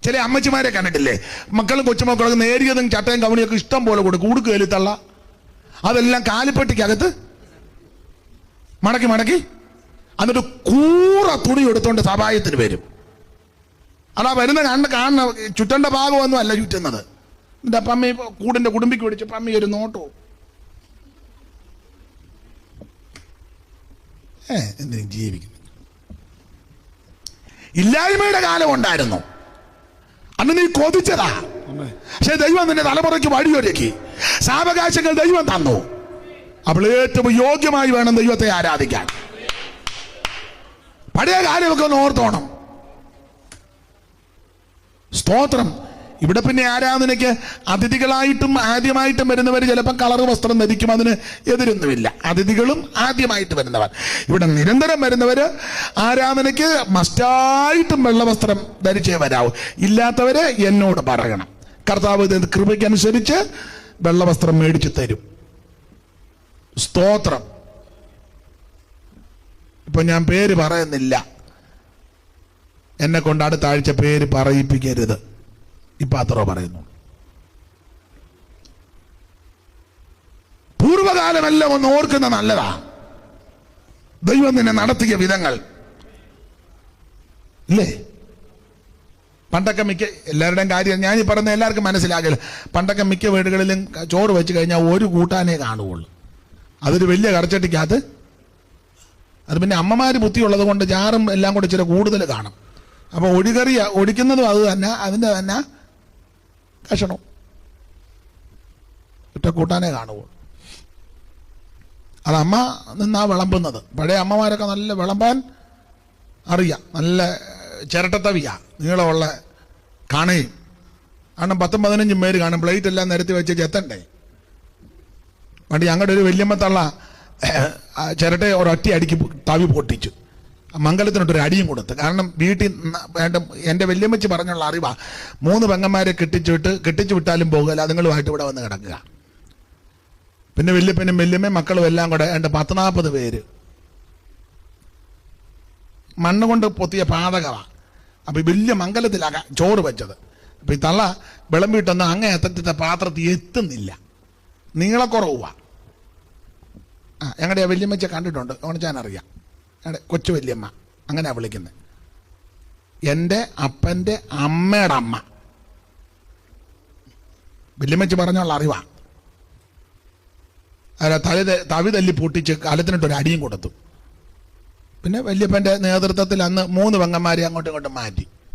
ചില അമ്മച്ചിമാരെ കണ്ടിട്ടില്ലേ, മക്കളും കൊച്ചുമക്കളും നേരിയതും ചട്ടയും കവണിയൊക്കെ ഇഷ്ടം പോലെ കൊടുക്കും, ഉടുക്കുകയില് തള്ള, അതെല്ലാം കാലിപ്പെട്ടിക്കകത്ത് മടക്കി മടക്കി എന്നിട്ട് കൂറ തുണി എടുത്തോണ്ട് സഭായത്തിന് വരും. അതാ വരുന്ന കാണുന്ന ചുറ്റേണ്ട ഭാഗമൊന്നും അല്ല ചുറ്റുന്നത്. എന്നിട്ട് പമ്മി കൂടിന്റെ കുടുംബിക്ക് പിടിച്ച് പമ്മി ഒരു നോട്ടോ എന്തിനും ജീവിക്കുന്നു. ഇല്ലായ്മയുടെ കാലം ഉണ്ടായിരുന്നു, അന്ന് നീ കൊതിച്ചതാ. പക്ഷെ ദൈവം നിന്റെ തലമുറയ്ക്ക് വഴിയൊരുക്കി, സാവകാശങ്ങൾ ദൈവം തന്നു. അപ്പോൾ ഏറ്റവും യോഗ്യമായി വേണം ദൈവത്തെ ആരാധിക്കാൻ. പഴയ കാര്യമൊക്കെ ഒന്ന് ഓർത്തോണം. സ്തോത്രം. ഇവിടെ പിന്നെ ആരാധനയ്ക്ക് അതിഥികളായിട്ടും ആദ്യമായിട്ടും വരുന്നവർ ചിലപ്പോൾ കളർ വസ്ത്രം ധരിക്കും, അതിന് എതിരൊന്നുമില്ല. അതിഥികളും ആദ്യമായിട്ട് വരുന്നവർ. ഇവിടെ നിരന്തരം വരുന്നവര് ആരാധനയ്ക്ക് മസ്റ്റായിട്ടും വെള്ളവസ്ത്രം ധരിച്ചേ വരാവൂ. ഇല്ലാത്തവര് എന്നോട് പറയണം, കർത്താവ് കൃപയ്ക്കനുസരിച്ച് വെള്ളവസ്ത്രം മേടിച്ചു തരും. സ്തോത്രം. ഇപ്പൊ ഞാൻ പേര് പറയുന്നില്ല, എന്നെ കൊണ്ട് അടുത്ത ആഴ്ച പേര് പറയിപ്പിക്കരുത്. ഇപ്പൊ അത്ര പറയുന്നു. പൂർവകാലമെല്ലാം ഒന്ന് ഓർക്കുന്ന നല്ലതാ, ദൈവം നിന്നെ നടത്തിയ വിധങ്ങൾ ഇല്ലേ. പണ്ടൊക്കെ എല്ലാവരുടെയും കാര്യം ഞാൻ ഈ പറഞ്ഞ എല്ലാവർക്കും മനസ്സിലാകില്ല. പണ്ടൊക്കെ മിക്ക വീടുകളിലും ചോറ് വെച്ച് കഴിഞ്ഞാൽ ഒരു കൂട്ടാനേ കാണുകയുള്ളൂ. അതൊരു വലിയ കറച്ചട്ടിക്കകത്ത്. അത് പിന്നെ അമ്മമാര് ബുദ്ധിയുള്ളത് കൊണ്ട് ചാറും എല്ലാം കൂടെ ചില കൂടുതൽ കാണും. അപ്പൊ ഒഴികറി ഒഴിക്കുന്നതും അത് തന്നെ, അതിൻ്റെ തന്നെ കഷണം ഇട്ട കൂട്ടാനേ കാണുള്ളൂ. അത് അമ്മ നിന്നാ വിളമ്പുന്നത്. പഴയ അമ്മമാരൊക്കെ നല്ല വിളമ്പാൻ അറിയാം, നല്ല ചിരട്ടത്തവിയ നീളമുള്ള കാണയും. കാരണം 10-15 പേര് കാണും, പ്ലേറ്റ് എല്ലാം നിരത്തി വെച്ച് ചെത്തണ്ടേ. പണ്ട് ഞങ്ങളുടെ ഒരു വല്യമ്മത്തള്ള ചിരട്ടെ ഒരൊറ്റ അടിക്ക് തവി പൊട്ടിച്ചു, മംഗലത്തിനൊട്ടൊരു അടിയും കൊടുത്ത്. കാരണം വീട്ടിൽ എൻ്റെ വല്യമ്മച്ചി പറഞ്ഞുള്ള അറിവാ, 3 പെങ്ങന്മാരെ കെട്ടിച്ചു വിട്ടാലും പോകില്ല, അതുങ്ങളുമായിട്ട് ഇവിടെ വന്ന് കിടക്കുക. പിന്നെ വല്യപ്പനും വല്യമ്മയും മക്കളും എല്ലാം കൂടെ 10-40 പേര് മണ്ണ് കൊണ്ട് പൊത്തിയ പാതകമാണ്. അപ്പൊ വലിയ മംഗലത്തിലാക ചോറ് വെച്ചത്. അപ്പൊ ഈ തള്ള വിളമ്പിട്ടൊന്നും അങ്ങേ എത്തത്തെ പാത്രത്തിൽ എത്തുന്നില്ല, നീളക്കുറവാ. ഞങ്ങളുടെ വല്യമ്മച്ച കണ്ടിട്ടുണ്ട്, ഓണിച്ചാൻ അറിയാം. ഞങ്ങളുടെ കൊച്ചു വല്യമ്മ അങ്ങനെയാ വിളിക്കുന്നത്. എൻ്റെ അപ്പൻ്റെ അമ്മയുടെ അമ്മ വല്യമ്മച്ചി പറഞ്ഞുള്ള അറിവാ. തവി തല്ലി പൊട്ടിച്ച് കാലത്തിനിട്ടൊരു അടിയും കൊടുത്തു. പിന്നെ വല്യപ്പൻ്റെ നേതൃത്വത്തിൽ അന്ന് 3 പെങ്ങന്മാരെ അങ്ങോട്ടും ഇങ്ങോട്ടും മാറ്റി.